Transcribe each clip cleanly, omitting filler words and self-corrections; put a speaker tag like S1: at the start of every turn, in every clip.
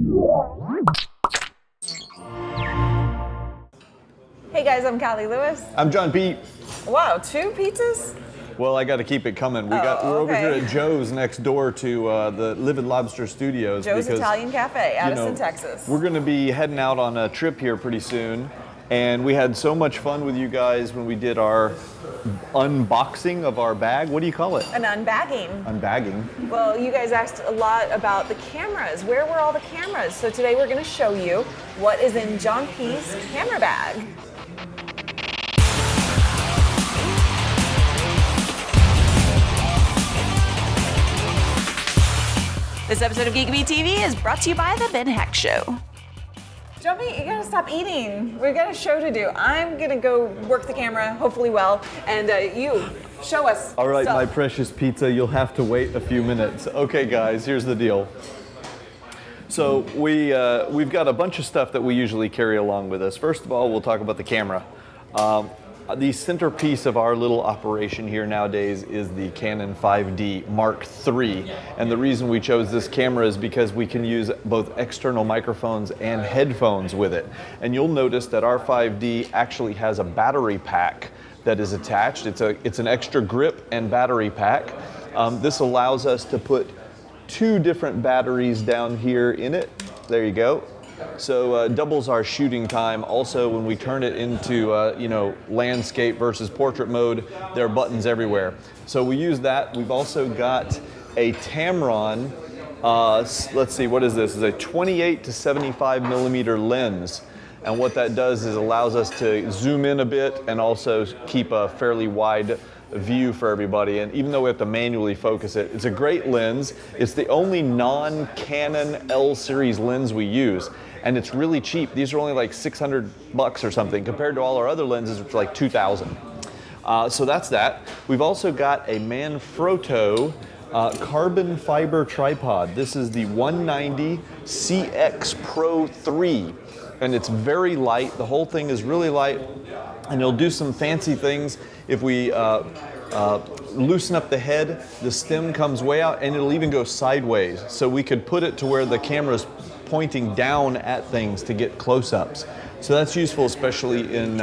S1: Hey guys, I'm Callie Lewis.
S2: I'm John Pete.
S1: Wow, 2 pizzas?
S2: Well, I got to keep it coming. We're over here at Joe's next door to the Livid Lobster Studios.
S1: Joe's Italian Cafe, Addison, Texas.
S2: We're going to be heading out on a trip here pretty soon. And we had so much fun with you guys when we did our unboxing of our bag. What do you call it?
S1: An unbagging.
S2: Unbagging.
S1: Well, you guys asked a lot about the cameras. Where were all the cameras? So today we're going to show you what is in John P's camera bag. This episode of Geek Beat TV is brought to you by The Ben Heck Show. John Pete, you gotta stop eating. We've got a show to do. I'm gonna go work the camera, hopefully well, and you, show us.
S2: All right,
S1: stuff.
S2: my precious pizza, you'll have to wait a few minutes. Okay, guys, here's the deal. So we've got a bunch of stuff that we usually carry along with us. First of all, we'll talk about the camera. The centerpiece of our little operation here nowadays is the Canon 5D Mark III. And the reason we chose this camera is because we can use both external microphones and headphones with it. And you'll notice that our 5D actually has a battery pack that is attached. It's an extra grip and battery pack. This allows us to put 2 different batteries down here in it. There you go. So doubles our shooting time. Also, when we turn it into landscape versus portrait mode, there are buttons everywhere. So we use that. We've also got a Tamron. Let's see, what is this? It's a 28 to 75 millimeter lens. And what that does is allows us to zoom in a bit and also keep a fairly wide view for everybody. And even though we have to manually focus it, it's a great lens. It's the only non-Canon L series lens we use. And it's really cheap. These are only like $600 or something compared to all our other lenses, which are like $2,000. So that's that. We've also got a Manfrotto carbon fiber tripod. This is the 190 CX Pro 3. And it's very light. The whole thing is really light. And it'll do some fancy things. If we loosen up the head, the stem comes way out and it'll even go sideways. So we could put it to where the camera's pointing down at things to get close-ups. So that's useful, especially in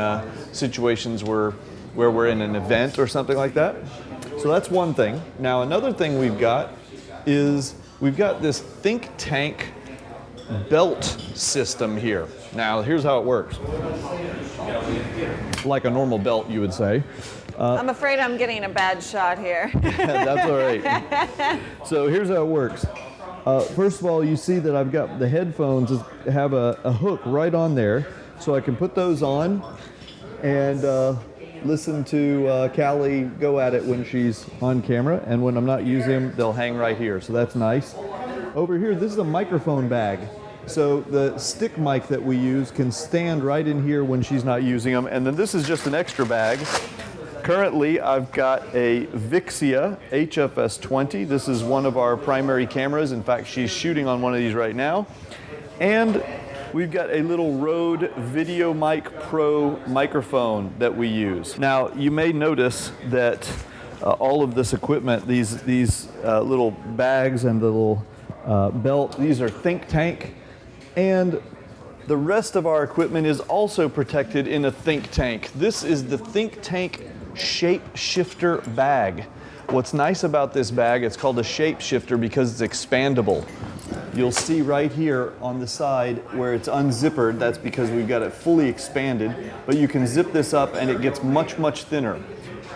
S2: situations where we're in an event or something like that. So that's one thing. Now another thing we've got is we've got this think tank belt system here. Now here's how it works. Like a normal belt, you would say.
S1: I'm afraid I'm getting a bad shot here.
S2: That's all right. So here's how it works. First of all, you see that I've got the headphones have a hook right on there, so I can put those on and listen to Callie go at it when she's on camera, and when I'm not using them, they'll hang right here, so that's nice. Over here, this is a microphone bag. So the stick mic that we use can stand right in here when she's not using them, and then this is just an extra bag. Currently, I've got a Vixia HFS 20. This is one of our primary cameras. In fact, she's shooting on one of these right now. And we've got a little Rode Video Mic Pro microphone that we use. Now, you may notice that all of this equipment, these little bags and the little belt, these are think tank. And the rest of our equipment is also protected in a think tank. This is the think tank shape shifter bag. What's nice about this bag, it's called a shape shifter because it's expandable. You'll see right here on the side where it's unzippered, that's because we've got it fully expanded, but you can zip this up and it gets much, much thinner.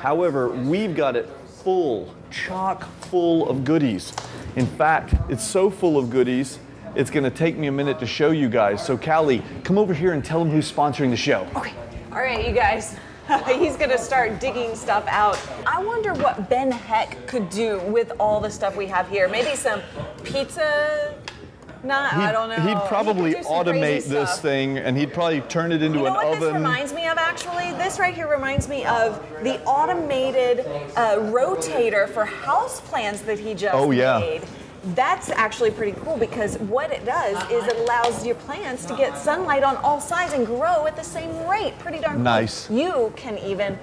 S2: However, we've got it full, chock full of goodies. In fact, it's so full of goodies, it's gonna take me a minute to show you guys. So Callie, come over here and tell them who's sponsoring the show.
S1: Okay, all right, you guys. He's gonna start digging stuff out. I wonder what Ben Heck could do with all the stuff we have here. Maybe some pizza? I don't know.
S2: He'd probably automate this thing, and he'd probably turn it into an oven. You know what this reminds
S1: me of, actually? This right here reminds me of the automated rotator for houseplants that he just made. That's actually pretty cool because what it does is it allows your plants to get sunlight on all sides and grow at the same rate. Pretty darn cool.
S2: Nice.
S1: You can even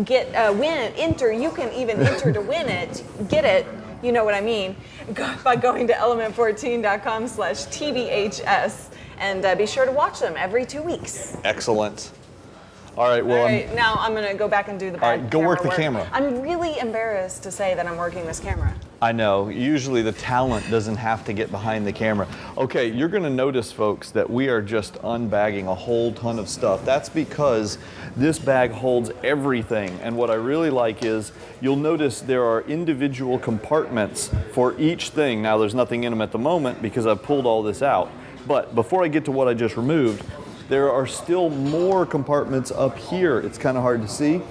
S1: get enter to win it, get it, you know what I mean, by going to element14.com/TBHS. And be sure to watch them every 2 weeks.
S2: Excellent. All right, well,
S1: All right, now I'm going to go back and do the
S2: all right, go work the camera.
S1: I'm really embarrassed to say that I'm working this camera.
S2: I know. Usually the talent doesn't have to get behind the camera. Okay, you're going to notice, folks, that we are just unbagging a whole ton of stuff. That's because this bag holds everything. And what I really like is you'll notice there are individual compartments for each thing. Now, there's nothing in them at the moment because I've pulled all this out. But before I get to what I just removed, there are still more compartments up here. It's kind of hard to see,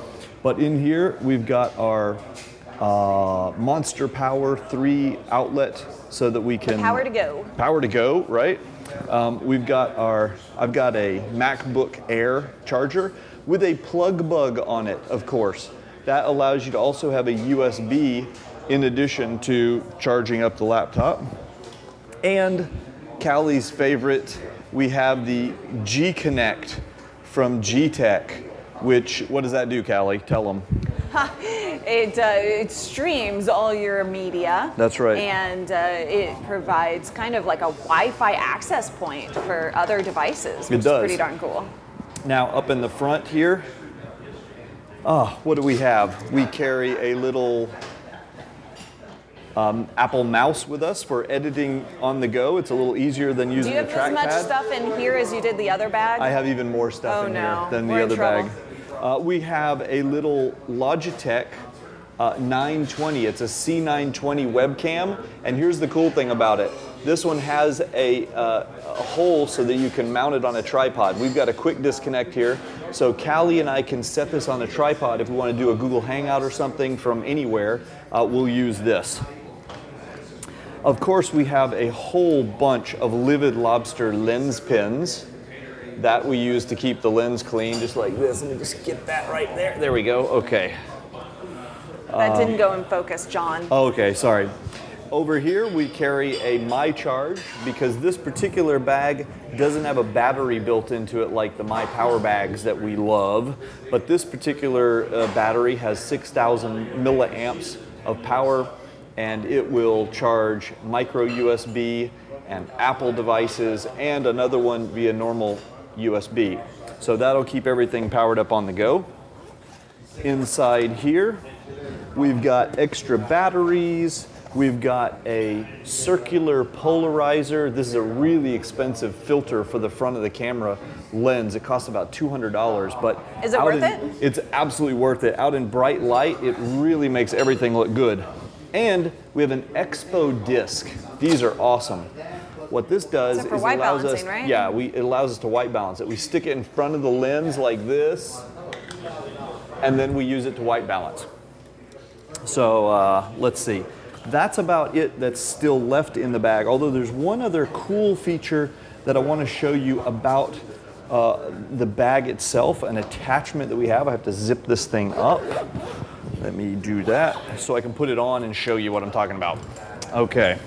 S2: but in here we've got our Monster Power 3 outlet so that we can
S1: power to go.
S2: Power to go, right? I've got a MacBook Air charger with a plug bug on it, of course. That allows you to also have a USB in addition to charging up the laptop. And Callie's favorite, we have the G-Connect from G-Tech, which, what does that do, Callie? Tell them.
S1: It streams all your media.
S2: That's right.
S1: And it provides kind of like a Wi-Fi access point for other devices, which is pretty darn cool.
S2: Now, up in the front here, what do we have? We carry a little Apple mouse with us for editing on the go. It's a little easier than using a trackpad.
S1: Do you have as much stuff in here as you did the other bag?
S2: I have even more stuff in here than the other bag. We have a little Logitech 920. It's a C920 webcam, and here's the cool thing about it. This one has a hole so that you can mount it on a tripod. We've got a quick disconnect here, so Callie and I can set this on a tripod. If we want to do a Google Hangout or something from anywhere, we'll use this. Of course, we have a whole bunch of Livid Lobster lens pins that we use to keep the lens clean, just like this. Let me just get that right there. There we go. Okay.
S1: That didn't go in focus, John.
S2: Okay, sorry. Over here, we carry a MyCharge because this particular bag doesn't have a battery built into it like the My Power bags that we love. But this particular battery has 6,000 milliamps of power, and it will charge micro USB and Apple devices and another one via normal USB. So that'll keep everything powered up on the go. Inside here, we've got extra batteries. We've got a circular polarizer. This is a really expensive filter for the front of the camera lens. It costs about $200, but
S1: is it worth it?
S2: It's absolutely worth it. Out in bright light, it really makes everything look good. And we have an Expo disc. These are awesome. What this does is it allows us,
S1: right?
S2: yeah, it allows us to white balance it. We stick it in front of the lens like this, and then we use it to white balance. So let's see. That's about it that's still left in the bag, although there's one other cool feature that I want to show you about the bag itself, an attachment that we have. I have to zip this thing up. Let me do that so I can put it on and show you what I'm talking about. Okay.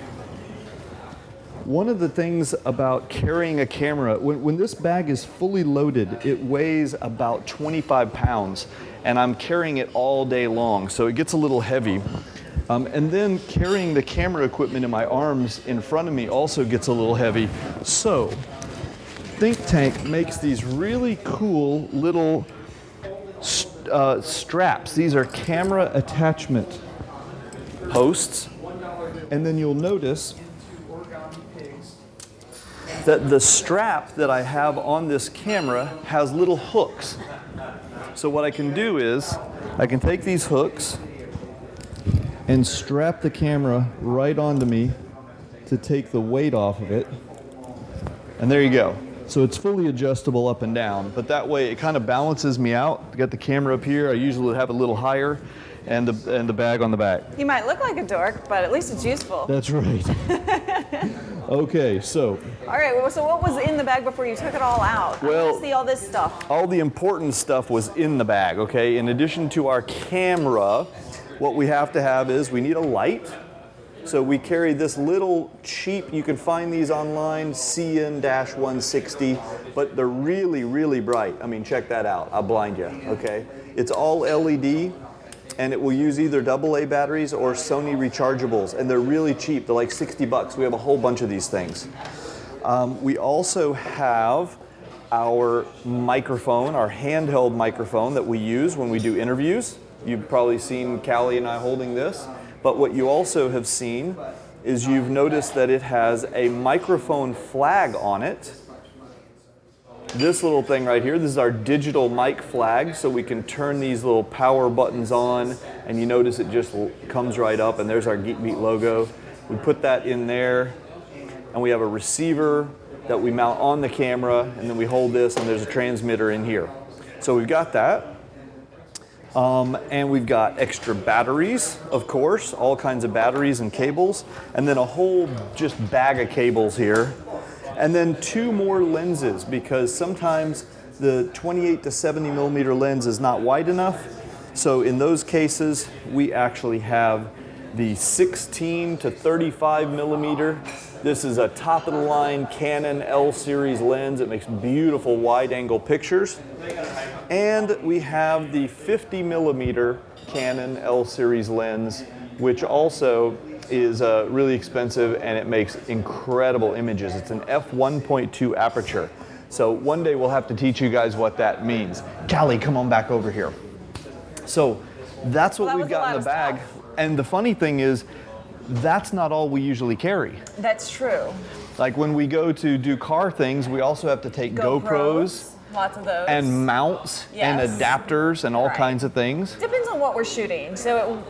S2: One of the things about carrying a camera, when this bag is fully loaded, it weighs about 25 pounds, and I'm carrying it all day long, so it gets a little heavy. And then carrying the camera equipment in my arms in front of me also gets a little heavy. So Think Tank makes these really cool little straps. These are camera attachment posts. And then you'll notice that the strap that I have on this camera has little hooks. So what I can do is I can take these hooks and strap the camera right onto me to take the weight off of it. And there you go. So it's fully adjustable up and down, but that way it kind of balances me out. I got the camera up here. I usually have it a little higher, and the bag on the back.
S1: You might look like a dork, but at least it's useful.
S2: That's right. Okay, so.
S1: All right, well, so what was in the bag before you took it all out?
S2: Well,
S1: I want to see all this stuff.
S2: All the important stuff was in the bag, okay? In addition to our camera, what we have to have is we need a light. So we carry this little cheap, you can find these online, CN-160, but they're really, really bright. I mean, check that out. I'll blind you, okay? It's all LED. and it will use either AA batteries or Sony rechargeables, and they're really cheap. They're like 60 bucks. We have a whole bunch of these things. We also have our microphone, our handheld microphone that we use when we do interviews. You've probably seen Callie and I holding this, but what you also have seen is you've noticed that it has a microphone flag on it. This little thing right here, this is our digital mic flag, so we can turn these little power buttons on, and you notice it just comes right up, and there's our GeekBeat logo. We put that in there, and we have a receiver that we mount on the camera, and then we hold this, and there's a transmitter in here. So we've got that. And we've got extra batteries, of course, all kinds of batteries and cables, and then a whole just bag of cables here. And then 2 more lenses, because sometimes the 28 to 70 millimeter lens is not wide enough. So in those cases, we actually have the 16 to 35 millimeter. This is a top of the line Canon L series lens. It makes beautiful wide angle pictures. And we have the 50 millimeter Canon L series lens, which also is really expensive, and it makes incredible images. It's an f1.2 aperture. So one day we'll have to teach you guys what that means. Callie, come on back over here. So that's what we've got in the bag. And the funny thing is, that's not all we usually carry.
S1: That's true.
S2: Like when we go to do car things, we also have to take GoPros.
S1: Lots of those.
S2: And mounts and adapters and all kinds of things.
S1: Depends on what we're shooting. So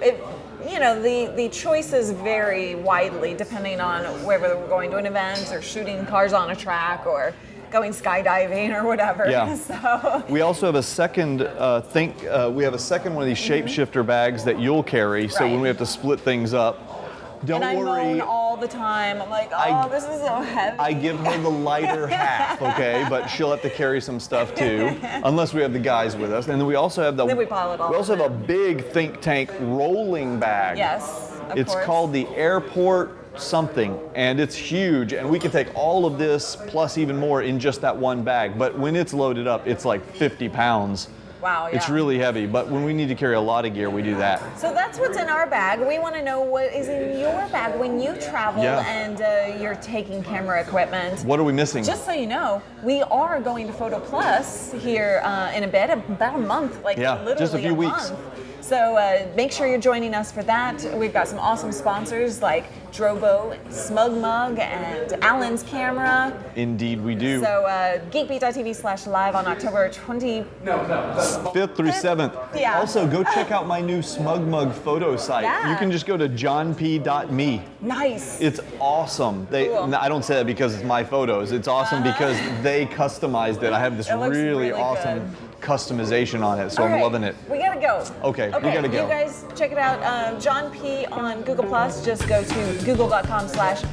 S1: you know, the choices vary widely depending on whether we're going to an event or shooting cars on a track or going skydiving or whatever.
S2: Yeah.
S1: So
S2: we also have a second we have a second one of these shapeshifter bags that you'll carry. So when we have to split things up, don't
S1: and
S2: worry.
S1: I moan all the time. I'm like, this is so heavy.
S2: I give her the lighter half, okay, but she'll have to carry some stuff too, unless we have the guys with us. And then we also have
S1: then we pile it all.
S2: We also have a big think tank rolling bag.
S1: Yes, of
S2: It's
S1: course.
S2: called the airport something, and it's huge, and we can take all of this plus even more in just that one bag. But when it's loaded up, it's like 50 pounds.
S1: Wow, yeah.
S2: It's really heavy, but when we need to carry a lot of gear, we do that.
S1: So that's what's in our bag. We want to know what is in your bag when you travel and you're taking camera equipment.
S2: What are we missing?
S1: Just so you know, we are going to Photo Plus here in a bit, about a month, like literally
S2: just a few weeks.
S1: month. So make sure you're joining us for that. We've got some awesome sponsors like Drobo, Smug Mug, and Allen's Camera.
S2: Indeed, we do.
S1: So geekbeat.tv/live on October
S2: 5th through 7th.
S1: Yeah.
S2: Also, go check out my new Smug Mug photo site.
S1: Yeah.
S2: You can just go to johnp.me.
S1: Nice.
S2: It's awesome.
S1: Cool.
S2: I don't say that because it's my photos. It's awesome because they customized it. I have this really awesome customization on it, so I'm loving it.
S1: We gotta go.
S2: Okay, we gotta go.
S1: You guys check it out. John P on Google Plus. Just go to google.com/plus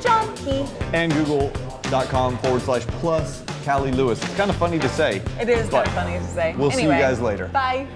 S1: John P.
S2: And google.com/plus Callie Lewis. It's kind of funny to say.
S1: It is kind of funny to say.
S2: We'll see you guys later.
S1: Bye.